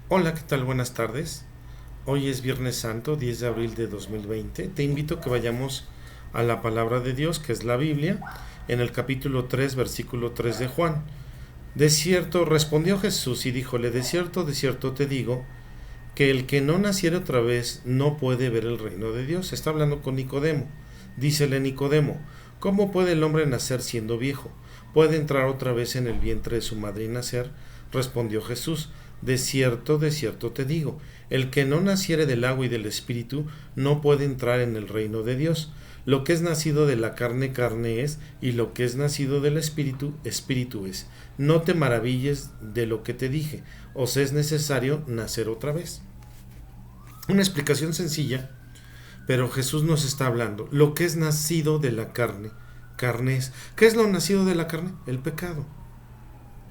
Hola, ¿qué tal? Buenas tardes. Hoy es Viernes Santo, 10 de abril de 2020. Te invito a que vayamos a la palabra de Dios, que es la Biblia, en el capítulo 3, versículo 3 de Juan. De cierto, respondió Jesús y díjole, de cierto te digo, que el que no naciere otra vez no puede ver el reino de Dios. Está hablando con Nicodemo. Dícele Nicodemo, ¿cómo puede el hombre nacer siendo viejo? ¿Puede entrar otra vez en el vientre de su madre y nacer? Respondió Jesús, de cierto te digo, el que no naciere del agua y del espíritu no puede entrar en el reino de Dios. Lo que es nacido de la carne, carne es, y lo que es nacido del espíritu, espíritu es. No te maravilles de lo que te dije, os es necesario nacer otra vez. Una explicación sencilla, pero Jesús nos está hablando. Lo que es nacido de la carne, carne es. ¿Qué es lo nacido de la carne? El pecado.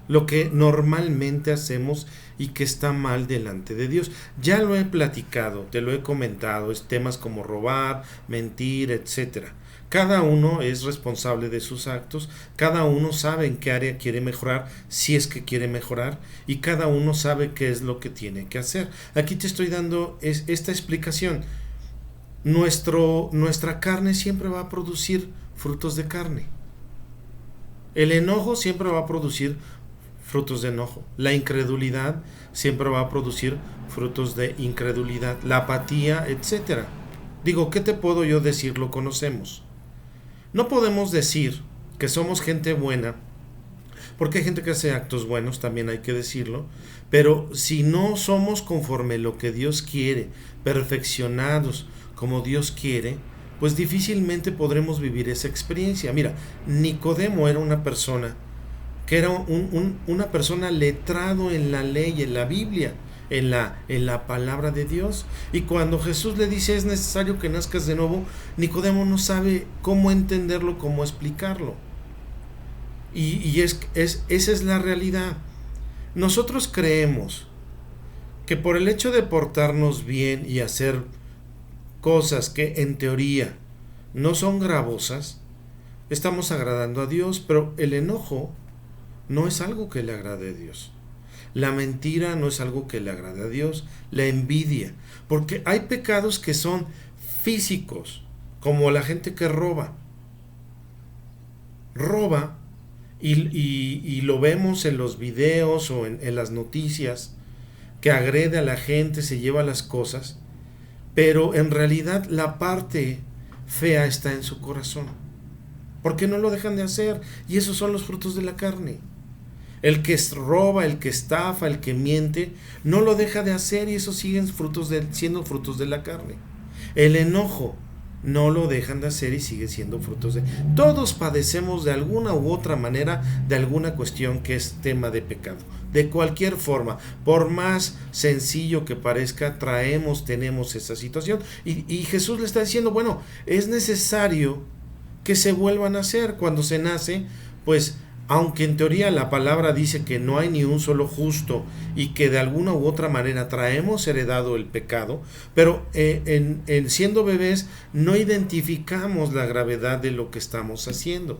Lo que normalmente hacemos y que está mal delante de Dios. Ya lo he platicado, te lo he comentado, es temas como robar, mentir, etcétera. Cada uno es responsable de sus actos, cada uno sabe en qué área quiere mejorar, si es que quiere mejorar, y cada uno sabe qué es lo que tiene que hacer. Aquí te estoy dando esta explicación. Nuestra carne siempre va a producir frutos de carne. El enojo siempre va a producir frutos de enojo. La incredulidad siempre va a producir frutos de incredulidad. La apatía, etcétera. Digo, ¿qué te puedo yo decir? Lo conocemos. No podemos decir que somos gente buena, porque hay gente que hace actos buenos, también hay que decirlo, pero si no somos conforme lo que Dios quiere, perfeccionados como Dios quiere, pues difícilmente podremos vivir esa experiencia. Mira, Nicodemo era una persona que era una persona letrado en la ley, en la Biblia, en la palabra de Dios. Y cuando Jesús le dice es necesario que nazcas de nuevo, Nicodemo no sabe cómo entenderlo, cómo explicarlo. Esa es la realidad. Nosotros creemos que por el hecho de portarnos bien y hacer cosas que en teoría no son gravosas, estamos agradando a Dios, pero el enojo no es algo que le agrade a Dios. La mentira no es algo que le agrade a Dios. La envidia. Porque hay pecados que son físicos, como la gente que roba. Roba y lo vemos en los videos o en las noticias, que agrede a la gente, se lleva las cosas, pero en realidad la parte fea está en su corazón. Porque no lo dejan de hacer. Y esos son los frutos de la carne. El que roba, el que estafa, el que miente, no lo deja de hacer y esos siguen siendo frutos de la carne. El enojo, no lo dejan de hacer y sigue siendo frutos de... Todos padecemos de alguna u otra manera de alguna cuestión que es tema de pecado. De cualquier forma, por más sencillo que parezca, tenemos esa situación. Y Jesús le está diciendo, bueno, es necesario que se vuelvan a hacer. Cuando se nace, pues aunque en teoría la palabra dice que no hay ni un solo justo y que de alguna u otra manera traemos heredado el pecado, pero en siendo bebés no identificamos la gravedad de lo que estamos haciendo.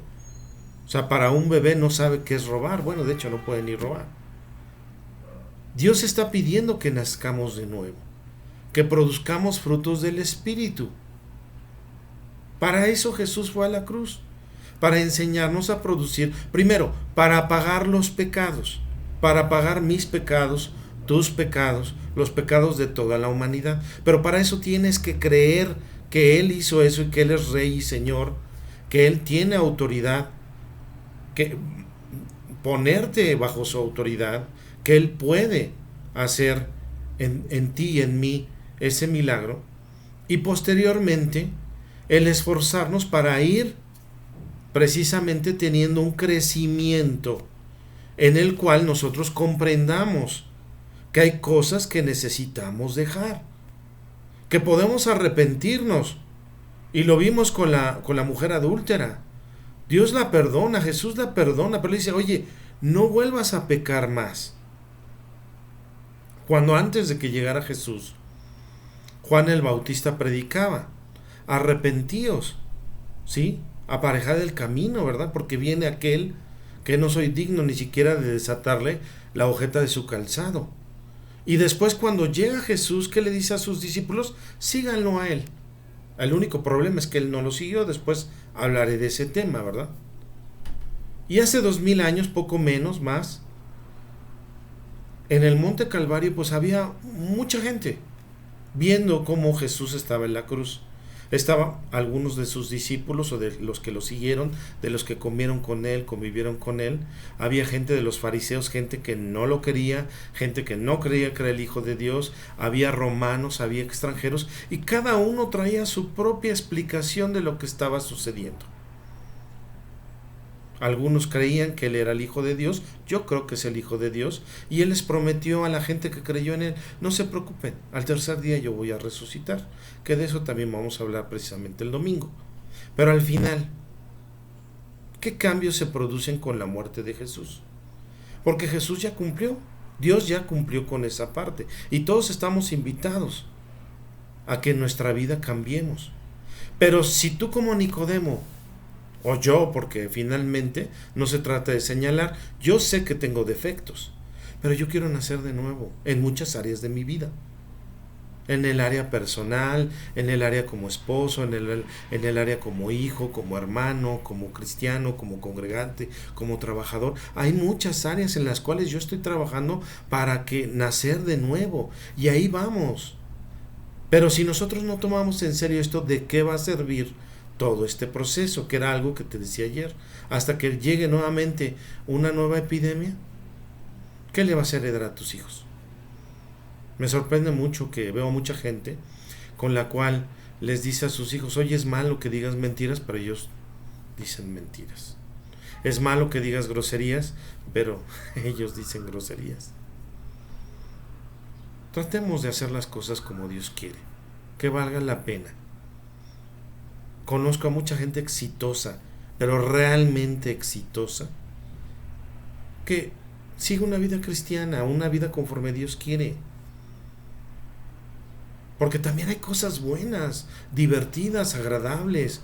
O sea, para un bebé no sabe qué es robar. Bueno, de hecho no puede ni robar. Dios está pidiendo que nazcamos de nuevo, que produzcamos frutos del Espíritu. Para eso Jesús fue a la cruz, para enseñarnos a producir, primero, para pagar los pecados, para pagar mis pecados, tus pecados, los pecados de toda la humanidad. Pero para eso tienes que creer que Él hizo eso y que Él es Rey y Señor, que Él tiene autoridad, que ponerte bajo su autoridad, que Él puede hacer en ti y en mí ese milagro, y posteriormente el esforzarnos para ir precisamente teniendo un crecimiento en el cual nosotros comprendamos que hay cosas que necesitamos dejar, que podemos arrepentirnos. Y lo vimos con la mujer adúltera. Dios la perdona, Jesús la perdona, pero le dice, oye, no vuelvas a pecar más. Cuando antes de que llegara Jesús, Juan el Bautista predicaba, arrepentíos, ¿sí? Aparejad el camino, ¿verdad? Porque viene aquel que no soy digno ni siquiera de desatarle la hojeta de su calzado. Y después cuando llega Jesús, ¿qué le dice a sus discípulos? Síganlo a él. El único problema es que él no lo siguió. Después hablaré de ese tema, ¿verdad? Y hace 2000 años, poco menos, más, en el Monte Calvario pues había mucha gente viendo cómo Jesús estaba en la cruz. Estaban algunos de sus discípulos o de los que lo siguieron, de los que comieron con él, convivieron con él. Había gente de los fariseos, gente que no lo quería, gente que no creía que era el Hijo de Dios. Había romanos, había extranjeros, y cada uno traía su propia explicación de lo que estaba sucediendo. Algunos creían que él era el Hijo de Dios. Yo creo que es el Hijo de Dios. Y él les prometió a la gente que creyó en él: no se preocupen, al tercer día yo voy a resucitar. Que de eso también vamos a hablar precisamente el domingo. Pero al final, ¿qué cambios se producen con la muerte de Jesús? Porque Jesús ya cumplió. Dios ya cumplió con esa parte. Y todos estamos invitados a que en nuestra vida cambiemos. Pero si tú como Nicodemo, o yo, porque finalmente no se trata de señalar, yo sé que tengo defectos, pero yo quiero nacer de nuevo en muchas áreas de mi vida. En el área personal, en el área como esposo, en el área como hijo, como hermano, como cristiano, como congregante, como trabajador. Hay muchas áreas en las cuales yo estoy trabajando para que nacer de nuevo. Y ahí vamos. Pero si nosotros no tomamos en serio esto, ¿de qué va a servir todo este proceso? Que era algo que te decía ayer. Hasta que llegue nuevamente una nueva epidemia, ¿qué le vas a heredar a tus hijos? Me sorprende mucho que veo mucha gente con la cual les dice a sus hijos: oye, es malo que digas mentiras, pero ellos dicen mentiras. Es malo que digas groserías, pero ellos dicen groserías. Tratemos de hacer las cosas como Dios quiere, que valgan la pena. Conozco a mucha gente exitosa, pero realmente exitosa, que sigue una vida cristiana, una vida conforme Dios quiere. Porque también hay cosas buenas, divertidas, agradables,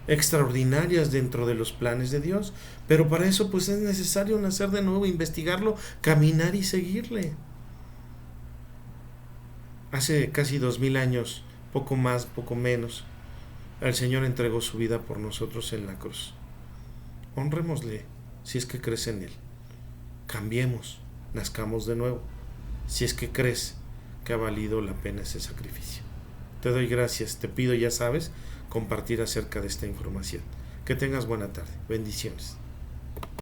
extraordinarias dentro de los planes de Dios. Pero para eso pues es necesario nacer de nuevo, investigarlo, caminar y seguirle. Hace casi 2000 años, poco más, poco menos, el Señor entregó su vida por nosotros en la cruz. Honrémosle si es que crees en Él. Cambiemos, nazcamos de nuevo, si es que crees que ha valido la pena ese sacrificio. Te doy gracias, te pido, ya sabes, compartir acerca de esta información. Que tengas buena tarde. Bendiciones.